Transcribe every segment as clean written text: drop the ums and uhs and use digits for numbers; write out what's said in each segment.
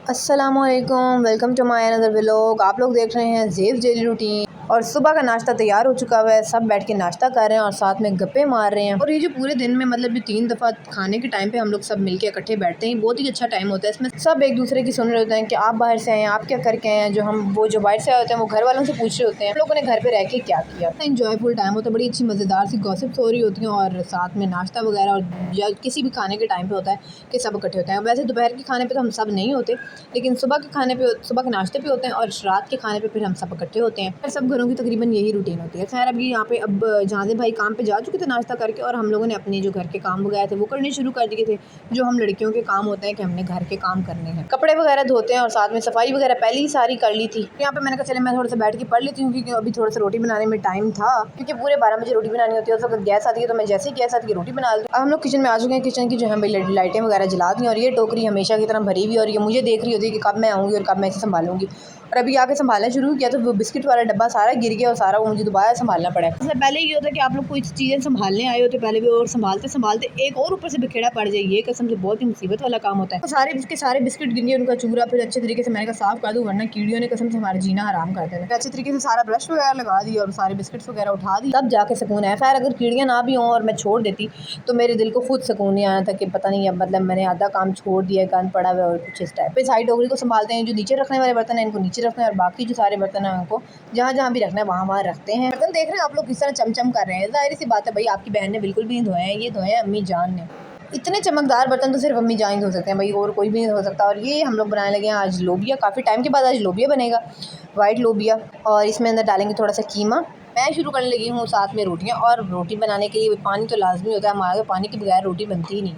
अस्सलामुअलैकुम, welcome to my another vlog. आप लोग देख रहे हैं ज़ेब डेली रूटीन। और सुबह का नाश्ता तैयार हो चुका हुआ है, सब बैठ के नाश्ता कर रहे हैं और साथ में गप्पे मार रहे हैं। और ये जो पूरे दिन में मतलब जो 3 दफ़ा खाने के टाइम पे हम लोग सब मिलके इकट्ठे बैठते हैं, बहुत ही अच्छा टाइम होता है। इसमें सब एक दूसरे की सुन रहे होते हैं कि आप बाहर से आए हैं, आप क्या करके आए हैं। जो बाहर से आए होते हैं वो घर वालों से पूछ रहे होते हैं लोगों ने घर पे रह के क्या किया। इंजॉयफुल टाइम होता है, बड़ी अच्छी मज़ेदार सी गॉसिप्स हो रही होती हैं और साथ में नाश्ता वगैरह। और या किसी भी खाने के टाइम पे होता है कि सब इकट्ठे होते हैं। वैसे दोपहर के खाने पे तो हम सब नहीं होते, लेकिन सुबह के खाने पे, सुबह के नाश्ते पे होते हैं और रात के खाने पे फिर हम सब इकट्ठे होते हैं। फिर सब घरों की तकरीबन यही रूटीन होती है। खैर अभी यहाँ पे अब जहाज़े भाई काम पे जा चुके थे नाश्ता करके, और हम लोगों ने अपने जो घर के काम वगैरह थे वो करने शुरू कर दिए थे। जो हम लड़कियों के काम होते हैं कि हमने घर के काम करने हैं, कपड़े वगैरह धोते हैं और साथ में सफाई वगैरह पहले ही सारी कर ली थी। यहाँ पे मैंने कहा चले मैं थोड़ा सा बैठ के पढ़ लेती हूँ, क्योंकि अभी थोड़ा सा रोटी बनाने में टाइम था, क्योंकि पूरे 12 बजे रोटी बनानी होती है। उस वक्त गैस आती है तो मैं जैसे ही गैस आती है रोटी बना लेती हूँ। अब हम लोग किचन में आ चुके हैं। किचन की जो है भाई लाइटें वगैरह जला दी और ये टोकरी हमेशा की तरह भरी हुई, और ये मुझे देख रही होती है कि कब मैं आऊँगी और कब मैं इसे संभालूंगी। और अभी आके संभालना शुरू किया तो वो बिस्किट वाला डब्बा सारा गिर गया और सारा वो मुझे दोबारा संभालना पड़ा। सबसे पहले ये होता है कि आप लोग कोई चीज़ें संभालने आए होते पहले भी, और संभालते संभालते एक और ऊपर से बिखेड़ा पड़ जाए, ये कसम से बहुत ही मुसीबत वाला काम होता है। तो सारे बिस्किट गिर गए, उनका चूरा फिर अच्छे तरीके से मैंने कहा साफ कर दूँ, वरना कीड़ियों ने कसम से हमारा जीना हराम कर देना। अच्छे तरीके से सारा ब्रश वगैरह लगा दिया और सारे बिस्किट्स वगैरह उठा दी, तब जाके सुकून है। खैर अगर कीड़ियाँ ना भी हों और मैं छोड़ देती तो मेरे दिल को खुद सुकून नहीं आया था कि पता नहीं, अब मतलब मैंने आधा काम छोड़ दिया, गंद पड़ा हुआ और कुछ इस टाइप पे। सारी टोकरी को संभालते हैं, जो नीचे रखने वाले बर्तन हैं इनको नीचे रखते हैं और बाकी जो सारे बर्तन हैं उनको जहाँ जहाँ भी रखना है वहाँ वहाँ रखते हैं। बर्तन देख रहे हैं आप लोग किस तरह चमचम कर रहे हैं, जाहिर सी बात है भाई आपकी बहन ने बिल्कुल भी नहीं धोए हैं, ये धोए हैं अम्मी जान ने। इतने चमकदार बर्तन तो सिर्फ अम्मी जान ही धो सकते हैं भाई, और कोई भी नहीं धो सकता। और ये हम लोग बनाने लगे हैं आज लोबिया, काफ़ी टाइम के बाद आज लोबिया बनेगा, वाइट लोबिया। और इसमें अंदर डालेंगे थोड़ा सा कीमा। मैं शुरू करने लगी हूँ साथ में रोटियाँ, और रोटी बनाने के लिए पानी तो लाजमी होता है हमारे, पानी के बगैर रोटी बनती ही नहीं।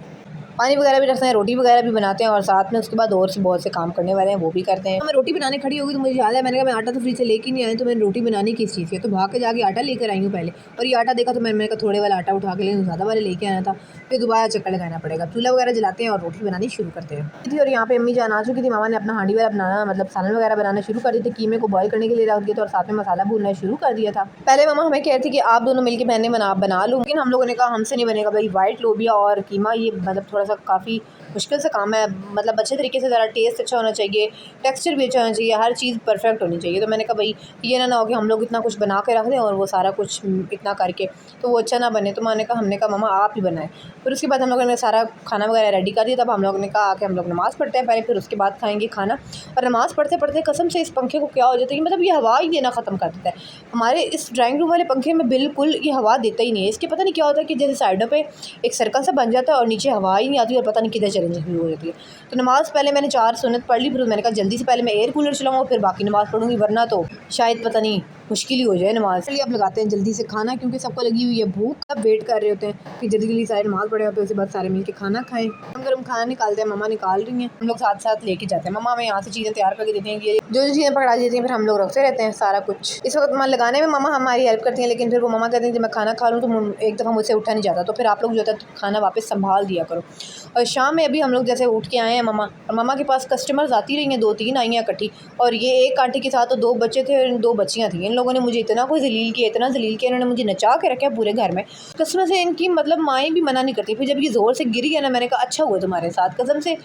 पानी वगैरह भी रखते हैं, रोटी वगैरह भी बनाते हैं, और साथ में उसके बाद और से बहुत से काम करने वाले हैं वो भी करते हैं। मैं रोटी बनाने खड़ी होगी तो मुझे याद है, मैंने कहा मैं आटा तो फ्रीज से लेके नहीं आई, तो मैंने रोटी बनानी किस चीज़ की, तो भाग के जाके आटा लेकर आई हूँ पहले। और ये आटा देखा तो मैंने कहा थोड़े वाला आटा उठा के लेकिन ज़्यादा वाले लेके आना था, फिर दोबारा चक्कर लगाना पड़ेगा। चूल्हा वगैरह जलाते हैं और रोटी बनानी शुरू करते हैं। और यहाँ पे अम्मी जान आ चुकी थी, मामा ने अपना हांडी वाला बनाना मतलब सालन वगैरह बनाना शुरू कर दिए थे। कीमे को बॉयल करने के लिए रख दिया था और साथ में मसाला भूनना शुरू कर दिया था। पहले मामा हमें कह रही थी कि आप दोनों मिलकर बहनें बना लो, लेकिन हम लोगों ने कहा हमसे नहीं बनेगा भाई, वाइट लोबिया और कीमा ये मतलब थोड़ा सा काफ़ी मुश्किल से काम है। मतलब अच्छे तरीके से ज़रा टेस्ट अच्छा होना चाहिए, टेक्सचर भी अच्छा होना चाहिए, हर चीज़ परफेक्ट होनी चाहिए। तो मैंने कहा भाई ये ना हो कि हम लोग इतना कुछ बना के रख दें और वो सारा कुछ इतना करके तो वो अच्छा ना बने। तो हमने कहा मामा आप ही बनाएं। फिर उसके बाद हम लोगों ने सारा खाना वगैरह रेडी कर दिया। तब हम लोगों ने कहा कि हम लोग नमाज़ पढ़ते हैं पहले, फिर उसके बाद खाएंगे खाना। और नमाज़ पढ़ते पढ़ते कसम से इस पंखे को क्या हो जाता है, मतलब ये हवा ही देना ख़त्म कर देता है। हमारे इस ड्राइंग रूम वाले पंखे में बिल्कुल ये हवा देता ही नहीं है। इसके पता नहीं क्या होता है कि जैसे साइडों पे एक सर्कल सा बन जाता है और नीचे हवा ही नहीं आती और पता नहीं किधर चली शुरू हो जाती है। तो नमाज़ पहले मैंने 4 सुन्नत पढ़ ली, फिर मैंने कहा जल्दी से पहले मैं एयर कूलर चलाऊँगा फिर बाकी नमाज़ पढ़ूँगी, वरना तो शायद पता नहीं मुश्किल ही हो जाए नमाज़। इसलिए अब लगाते हैं जल्दी से खाना, क्योंकि सबको लगी हुई है भूख। सब वेट कर रहे होते हैं कि जल्दी जल्दी सारे नमाज़ पढ़े होते हैं, उसके बाद सारे मिलकर खाना खाएं। हम गर्म खाना निकालते हैं, मम्मा निकाल रही हैं, हम लोग साथ साथ लेके जाते हैं। मम्मा हमें यहाँ से चीज़ें तैयार करके देती हैं कि जो चीज़ें पकड़ा देती हैं फिर हम लोग रखते रहते हैं सारा कुछ। इस वक्त मन लगाने में मम्मा हमारी हेल्प करती हैं, लेकिन फिर वो मम्मा कहती हैं कि मैं खाना खा लूँ तो एक दफ़ा मुझसे उठा नहीं जाता, तो फिर आप लोग जो है खाना वापस संभाल दिया करो। और शाम में अभी हम लोग जैसे उठ के आए हैं मम्मा, और मम्मा के पास कस्टमर्स आती रही हैं, 2-3 आई हैं इकट्ठी। और ये एक आंटी के साथ तो 2 बच्चे थे और 2 बच्चियाँ थी। इन लोगों ने मुझे इतना कोई ज़लील किया, इतना ज़लील किया, इन्होंने मुझे नचा के रखा पूरे घर में। कसम से इनकी मतलब माएँ भी मना नहीं करती। फिर जब ये ज़ोर से गिरी है ना, मैंने कहा अच्छा हुआ तुम्हारे साथ। कसम से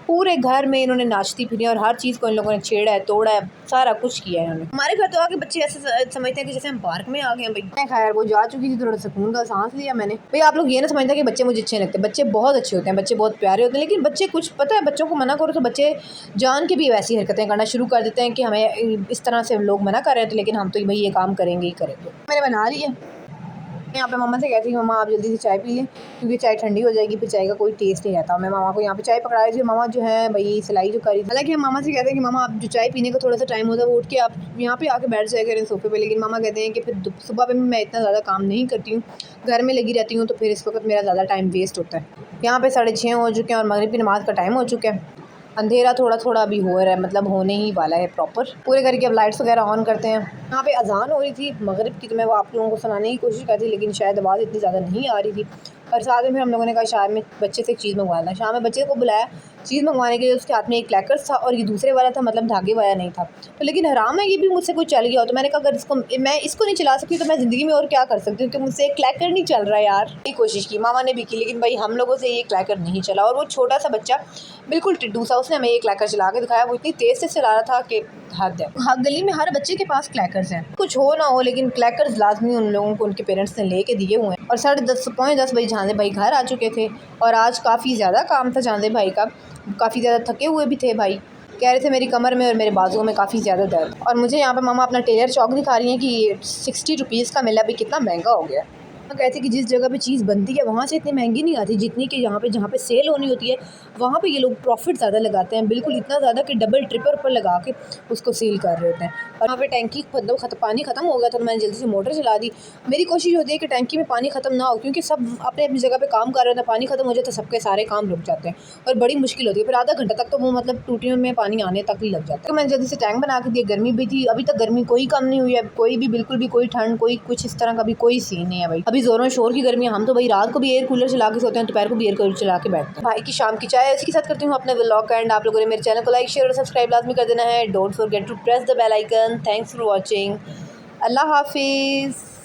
पूरे घर में इन्होंने नाचती फिरी और हर चीज़ को इन लोगों ने छेड़ा है, तोड़ा है, सारा कुछ किया है इन्होंने। हमारे घर तो आके बच्चे ऐसे समझते हैं कि जैसे हम पार्क में आ गए हैं भाई। खैर वो जा चुकी थी, थोड़ा सुकून का सांस लिया मैंने। भाई आप लोग ये ना समझते कि बच्चे मुझे अच्छे लगते हैं, बच्चे बहुत अच्छे होते हैं, बच्चे बहुत प्यारे होते हैं, लेकिन बच्चे कुछ पता है, बच्चों को मना करो तो बच्चे जान के भी वैसी हरकतें करना शुरू कर देते हैं कि हमें इस तरह से लोग मना कर रहे हैं, तो लेकिन हम तो भाई ये काम करेंगे ही करेंगे। मैंने बना रही है। यहाँ पे मम्मा से कहती हूँ मम्मा आप जल्दी से चाय पी लें, क्योंकि चाय ठंडी हो जाएगी, फिर चाय का कोई टेस्ट नहीं रहता। मैं मामा को यहाँ पे चाय पकड़ा रही थी, मामा जो है भाई सिलाई जो करी। हालांकि हम मामा से कहते हैं कि मामा आप जो चाय पीने का थोड़ा सा टाइम होता है वो उठ के आप यहाँ पे आके बैठ जाया करें सोफे पे, लेकिन मामा कहते हैं कि फिर सुबह पे मैं इतना ज़्यादा काम नहीं करती हूँ, घर में लगी रहती हूँ, तो फिर इस वक्त मेरा ज़्यादा टाइम वेस्ट होता है। यहाँ पे 6:30 हो चुके हैं और मगरिब की नमाज़ का टाइम हो चुका है। अंधेरा थोड़ा थोड़ा अभी हो रहा है, मतलब होने ही वाला है प्रॉपर। पूरे घर की अब लाइट्स वगैरह ऑन करते हैं यहाँ पे अजान हो रही थी मगरिब की, तो मैं वो आप लोगों को सुनाने की कोशिश कर थी, लेकिन शायद आवाज़ इतनी ज़्यादा नहीं आ रही थी। और साथ में फिर हम लोगों ने कहा शाम में बच्चे से एक चीज़ मंगवाना। शाम में बच्चे को बुलाया चीज़ मंगवाने के लिए, उसके हाथ में एक क्रैकर्स था और ये दूसरे वाला था, मतलब धागे वाला नहीं था। तो लेकिन हराम है, ये भी मुझसे कुछ चल गया हो। तो मैंने कहा अगर इसको नहीं चला सकती तो मैं ज़िंदगी में और क्या कर सकती हूँ, कि मुझसे एक क्रैकर नहीं चल रहा यार। ये कोशिश की, मामा ने भी की, लेकिन भाई हम लोगों से ये क्रैकर नहीं चला। और वो छोटा सा बच्चा बिल्कुल टिड्डू सा, उसने हमें ये क्रैकर चला के दिखाया। वो इतनी तेज़ से चला रहा था कि हद है। हाँ, गली में हर बच्चे के पास क्रैकर्स हैं, कुछ हो ना हो लेकिन क्रैकर्स लाजमी उन लोगों को उनके पेरेंट्स ने लेके दिए हुए हैं। और 10:30 पौने 10 बजे झांसे भाई घर आ चुके थे और आज काफ़ी ज़्यादा काम था झांसे भाई का, काफ़ी ज़्यादा थके हुए भी थे भाई। कह रहे थे मेरी कमर में और मेरे बाजुओं में काफ़ी ज़्यादा दर्द। और मुझे यहाँ पर मामा अपना टेलर चौक दिखा रही हैं कि 60 रुपीज़ का मिला, अभी कितना महंगा हो गया। कहते कि जिस जगह पे चीज़ बनती है वहाँ से इतनी महंगी नहीं आती जितनी कि जहाँ पे सेल होनी होती है वहाँ पे ये लोग प्रॉफिट ज़्यादा लगाते हैं, बिल्कुल इतना ज़्यादा कि डबल ट्रिपल पर लगा के उसको सेल कर रहे होते हैं। और वहाँ पे टैंकी मतलब पानी ख़त्म हो गया, तो मैंने जल्दी से मोटर चला दी। मेरी कोशिश होती है कि टैंकी में पानी ख़त्म ना हो, क्योंकि सब अपने अपनी जगह पे काम कर रहे होते हैं, पानी ख़त्म हो जाए तो सबके सारे काम रुक जाते हैं और बड़ी मुश्किल होती है। फिर आधा घंटा तक तो वो मतलब टूटियों में पानी आने तक ही लग जाता है। तो मैंने जल्दी से टैंक बना के दिया। गर्मी भी थी, अभी तक गर्मी कोई कम नहीं हुई है, कोई भी बिल्कुल भी कोई ठंड कोई कुछ इस तरह का भी कोई सीन नहीं है भाई। अभी जोरों शोर की गर्मी है, हम तो भाई रात को भी एयर कूलर चला के सोते हैं, दोपहर को भी एयर कूलर चला के बैठते हैं। भाई की शाम की चाय इसी के साथ करती हूँ अपने व्लॉग का एंड। आप लोगों ने मेरे चैनल को लाइक शेयर और सब्सक्राइब लाजमी कर देना है। Don't forget to press the bell icon. Thanks for watching. अल्लाह हाफिज़।